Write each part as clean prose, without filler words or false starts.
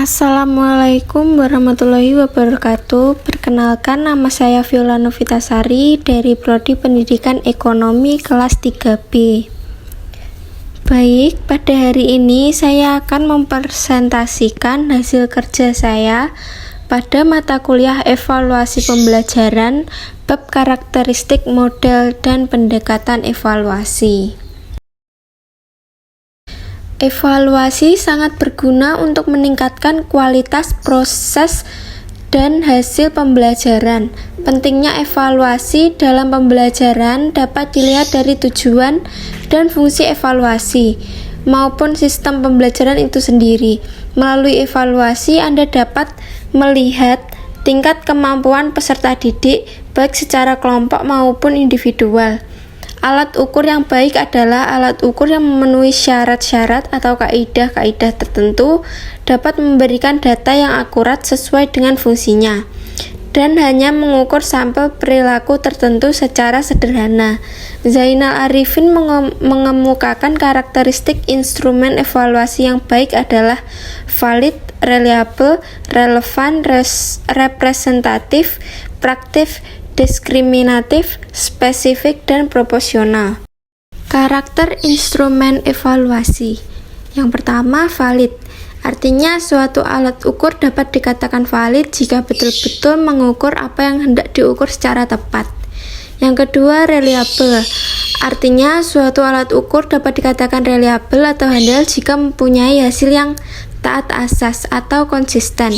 Assalamualaikum warahmatullahi wabarakatuh. Perkenalkan, nama saya Viola Novitasari dari Prodi Pendidikan Ekonomi kelas 3B. Baik, pada hari ini saya akan mempresentasikan hasil kerja saya pada mata kuliah evaluasi pembelajaran bab karakteristik model dan pendekatan evaluasi. Evaluasi sangat berguna untuk meningkatkan kualitas proses dan hasil pembelajaran. Pentingnya evaluasi dalam pembelajaran dapat dilihat dari tujuan dan fungsi evaluasi maupun sistem pembelajaran itu sendiri. Melalui evaluasi, Anda dapat melihat tingkat kemampuan peserta didik baik secara kelompok maupun individual. Alat ukur yang baik adalah alat ukur yang memenuhi syarat-syarat atau kaidah-kaidah tertentu, dapat memberikan data yang akurat sesuai dengan fungsinya, dan hanya mengukur sampel perilaku tertentu secara sederhana. Zainal Arifin mengemukakan karakteristik instrumen evaluasi yang baik adalah valid, reliable, relevan, representatif, praktif, diskriminatif, spesifik, dan proporsional. Karakter instrumen evaluasi. Yang pertama, valid. Artinya suatu alat ukur dapat dikatakan valid jika betul-betul mengukur apa yang hendak diukur secara tepat. Yang kedua, reliable. Artinya suatu alat ukur dapat dikatakan reliable atau handal jika mempunyai hasil yang taat asas atau konsisten.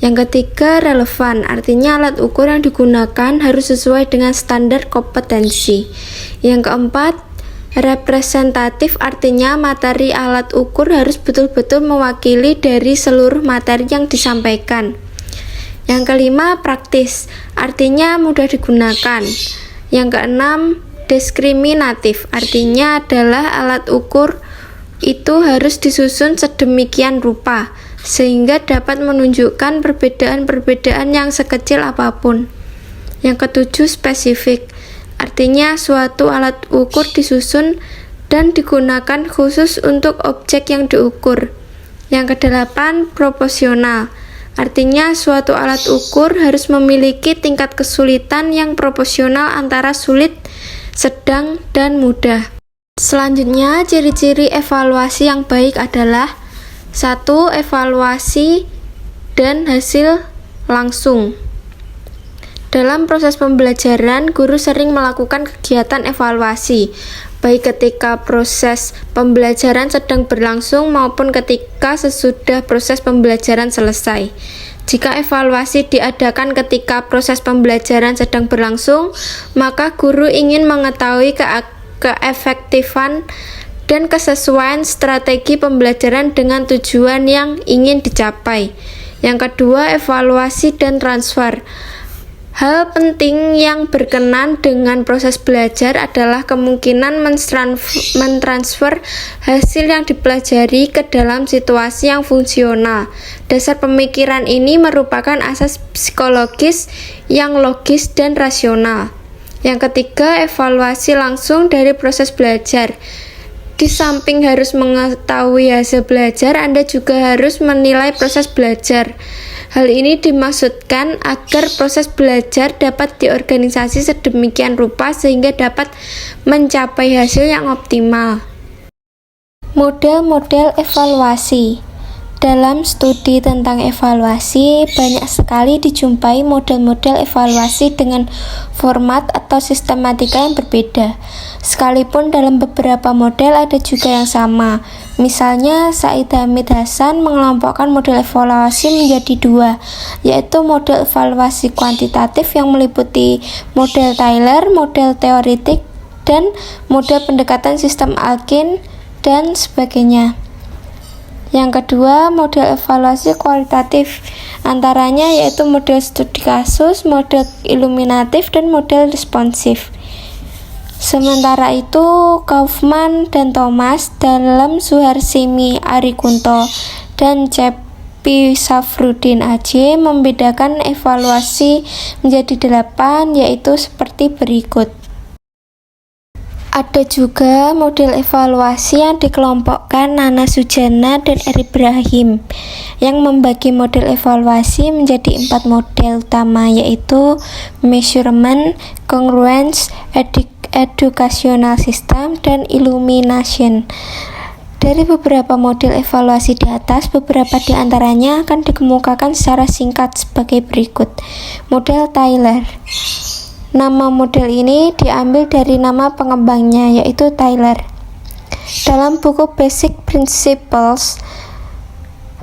Yang ketiga, relevan. Artinya alat ukur yang digunakan harus sesuai dengan standar kompetensi. Yang keempat, representatif. Artinya materi alat ukur harus betul-betul mewakili dari seluruh materi yang disampaikan. Yang kelima, praktis. Artinya mudah digunakan. Yang keenam, diskriminatif. Artinya adalah alat ukur itu harus disusun sedemikian rupa sehingga dapat menunjukkan perbedaan-perbedaan yang sekecil apapun. Yang ketujuh, spesifik. Artinya suatu alat ukur disusun dan digunakan khusus untuk objek yang diukur. Yang kedelapan, proporsional. Artinya suatu alat ukur harus memiliki tingkat kesulitan yang proporsional antara sulit, sedang, dan mudah. Selanjutnya, ciri-ciri evaluasi yang baik adalah 1. Evaluasi dan hasil langsung. Dalam proses pembelajaran, guru sering melakukan kegiatan evaluasi, baik ketika proses pembelajaran sedang berlangsung maupun ketika sesudah proses pembelajaran selesai. Jika evaluasi diadakan ketika proses pembelajaran sedang berlangsung, maka guru ingin mengetahui keefektifan dan kesesuaian strategi pembelajaran dengan tujuan yang ingin dicapai. Yang kedua, evaluasi dan transfer. Hal penting yang berkenan dengan proses belajar adalah kemungkinan mentransfer hasil yang dipelajari ke dalam situasi yang fungsional. Dasar pemikiran ini merupakan asas psikologis yang logis dan rasional. Yang ketiga, evaluasi langsung dari proses belajar. Di samping harus mengetahui hasil belajar, Anda juga harus menilai proses belajar. Hal ini dimaksudkan agar proses belajar dapat diorganisasi sedemikian rupa sehingga dapat mencapai hasil yang optimal. Model-model evaluasi. Dalam studi tentang evaluasi, banyak sekali dijumpai model-model evaluasi dengan format atau sistematika yang berbeda. Sekalipun dalam beberapa model ada juga yang sama. Misalnya, Said Hamid Hasan mengelompokkan model evaluasi menjadi dua, yaitu model evaluasi kuantitatif yang meliputi model Taylor, model teoretik, dan model pendekatan sistem Alkin, dan sebagainya. Yang kedua, model evaluasi kualitatif, antaranya yaitu model studi kasus, model iluminatif, dan model responsif. Sementara itu, Kaufman dan Thomas dalam Suharsimi Arikunto dan Cepi Safruddin AJ membedakan evaluasi menjadi 8, yaitu seperti berikut. Ada juga model evaluasi yang dikelompokkan Nana Sujana dan Eri Ibrahim yang membagi model evaluasi menjadi 4 model utama, yaitu measurement, congruence, educational system, dan illumination. Dari beberapa model evaluasi di atas, beberapa di antaranya akan dikemukakan secara singkat sebagai berikut. Model Taylor. Nama model ini diambil dari nama pengembangnya, yaitu Taylor. Dalam buku Basic Principles,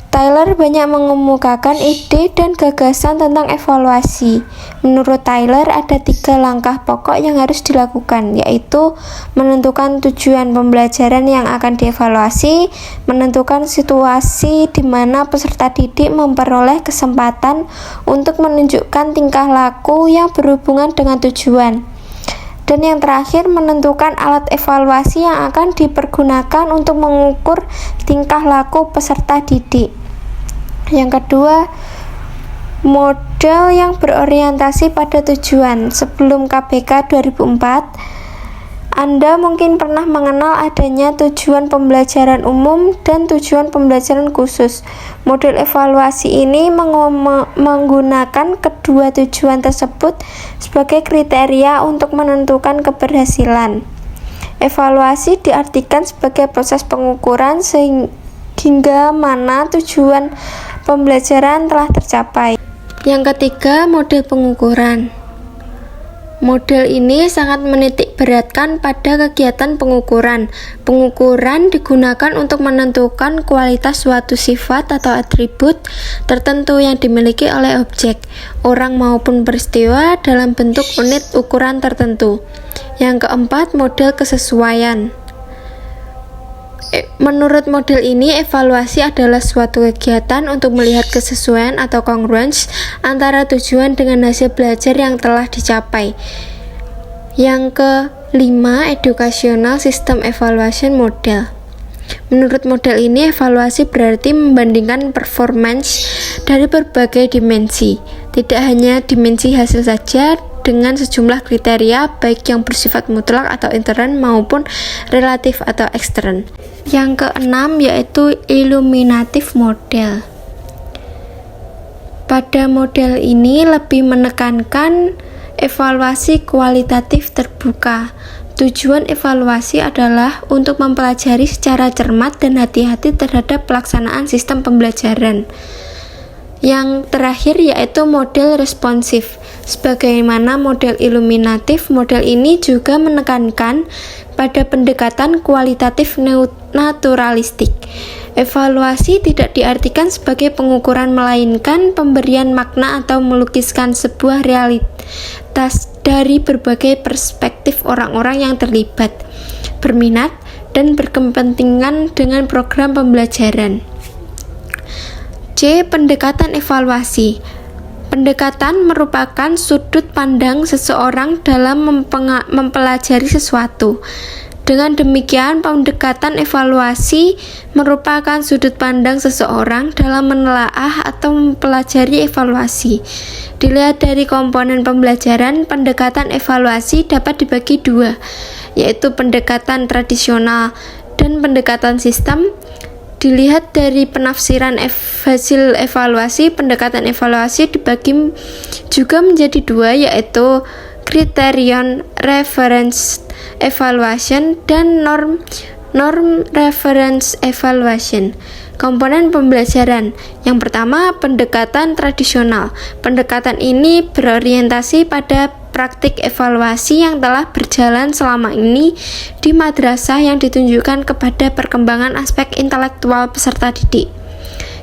Taylor banyak mengemukakan ide dan gagasan tentang evaluasi. Menurut Taylor, ada 3 langkah pokok yang harus dilakukan, yaitu menentukan tujuan pembelajaran yang akan dievaluasi, menentukan situasi di mana peserta didik memperoleh kesempatan untuk menunjukkan tingkah laku yang berhubungan dengan tujuan, dan yang terakhir menentukan alat evaluasi yang akan dipergunakan untuk mengukur tingkah laku peserta didik. Yang kedua, model yang berorientasi pada tujuan. Sebelum KBK 2004, Anda mungkin pernah mengenal adanya tujuan pembelajaran umum dan tujuan pembelajaran khusus. Model evaluasi ini menggunakan kedua tujuan tersebut sebagai kriteria untuk menentukan keberhasilan. Evaluasi diartikan sebagai proses pengukuran hingga mana tujuan pembelajaran telah tercapai. Yang ketiga, model pengukuran. Model ini sangat menitik beratkan pada kegiatan pengukuran. Pengukuran digunakan untuk menentukan kualitas suatu sifat atau atribut tertentu yang dimiliki oleh objek, orang maupun peristiwa dalam bentuk unit ukuran tertentu. Yang keempat, model kesesuaian. Menurut model ini, evaluasi adalah suatu kegiatan untuk melihat kesesuaian atau congruence antara tujuan dengan hasil belajar yang telah dicapai. Yang kelima, educational system evaluation model. Menurut model ini, evaluasi berarti membandingkan performance dari berbagai dimensi, tidak hanya dimensi hasil saja, dengan sejumlah kriteria baik yang bersifat mutlak atau intern maupun relatif atau ekstern. Yang keenam yaitu illuminative model. Pada model ini lebih menekankan evaluasi kualitatif terbuka. Tujuan evaluasi adalah untuk mempelajari secara cermat dan hati-hati terhadap pelaksanaan sistem pembelajaran. Yang terakhir yaitu model responsif. Sebagaimana model illuminatif, model ini juga menekankan pada pendekatan kualitatif naturalistik. Evaluasi tidak diartikan sebagai pengukuran, melainkan pemberian makna atau melukiskan sebuah realitas dari berbagai perspektif orang-orang yang terlibat, berminat, dan berkepentingan dengan program pembelajaran. C. Pendekatan evaluasi. Pendekatan merupakan sudut pandang seseorang dalam mempelajari sesuatu. Dengan demikian, pendekatan evaluasi merupakan sudut pandang seseorang dalam menelaah atau mempelajari evaluasi. Dilihat dari komponen pembelajaran, pendekatan evaluasi dapat dibagi 2, yaitu pendekatan tradisional dan pendekatan sistem. Dilihat dari penafsiran hasil evaluasi, pendekatan evaluasi dibagi juga menjadi 2, yaitu criterion reference evaluation dan norm reference evaluation. Komponen pembelajaran. Yang pertama, pendekatan tradisional. Pendekatan ini berorientasi pada praktik evaluasi yang telah berjalan selama ini di madrasah yang ditunjukkan kepada perkembangan aspek intelektual peserta didik.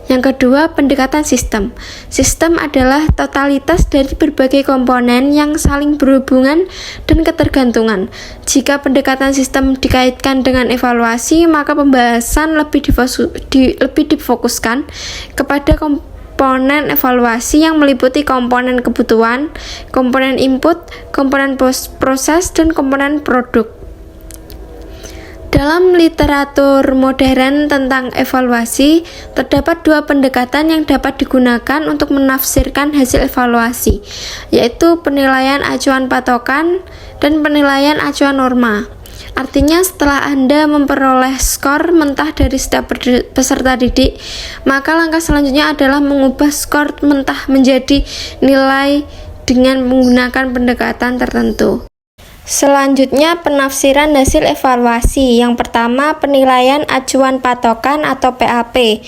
Yang kedua, pendekatan sistem. Sistem adalah totalitas dari berbagai komponen yang saling berhubungan dan ketergantungan. Jika pendekatan sistem dikaitkan dengan evaluasi, maka pembahasan lebih difokuskan kepada komponen evaluasi yang meliputi komponen kebutuhan, komponen input, komponen proses, dan komponen produk. Dalam literatur modern tentang evaluasi, terdapat 2 pendekatan yang dapat digunakan untuk menafsirkan hasil evaluasi, yaitu penilaian acuan patokan dan penilaian acuan norma. Artinya setelah Anda memperoleh skor mentah dari setiap peserta didik, maka langkah selanjutnya adalah mengubah skor mentah menjadi nilai dengan menggunakan pendekatan tertentu. Selanjutnya, penafsiran hasil evaluasi. Yang pertama, penilaian acuan patokan atau PAP.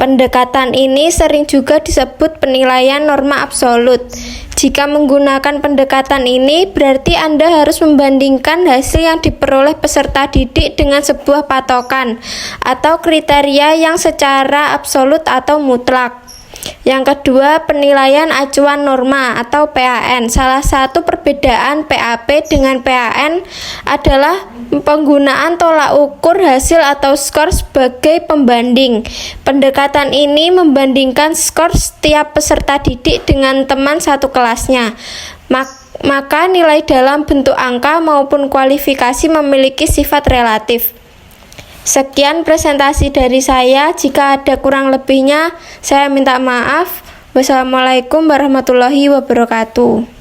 Pendekatan ini sering juga disebut penilaian norma absolut. Jika menggunakan pendekatan ini, berarti Anda harus membandingkan hasil yang diperoleh peserta didik dengan sebuah patokan atau kriteria yang secara absolut atau mutlak. Yang kedua, penilaian acuan norma atau PAN. Salah satu perbedaan PAP dengan PAN adalah penggunaan tolak ukur hasil atau skor sebagai pembanding. Pendekatan ini membandingkan skor setiap peserta didik dengan teman satu kelasnya. Maka nilai dalam bentuk angka maupun kualifikasi memiliki sifat relatif. Sekian presentasi dari saya. Jika ada kurang lebihnya, saya minta maaf. Wassalamualaikum warahmatullahi wabarakatuh.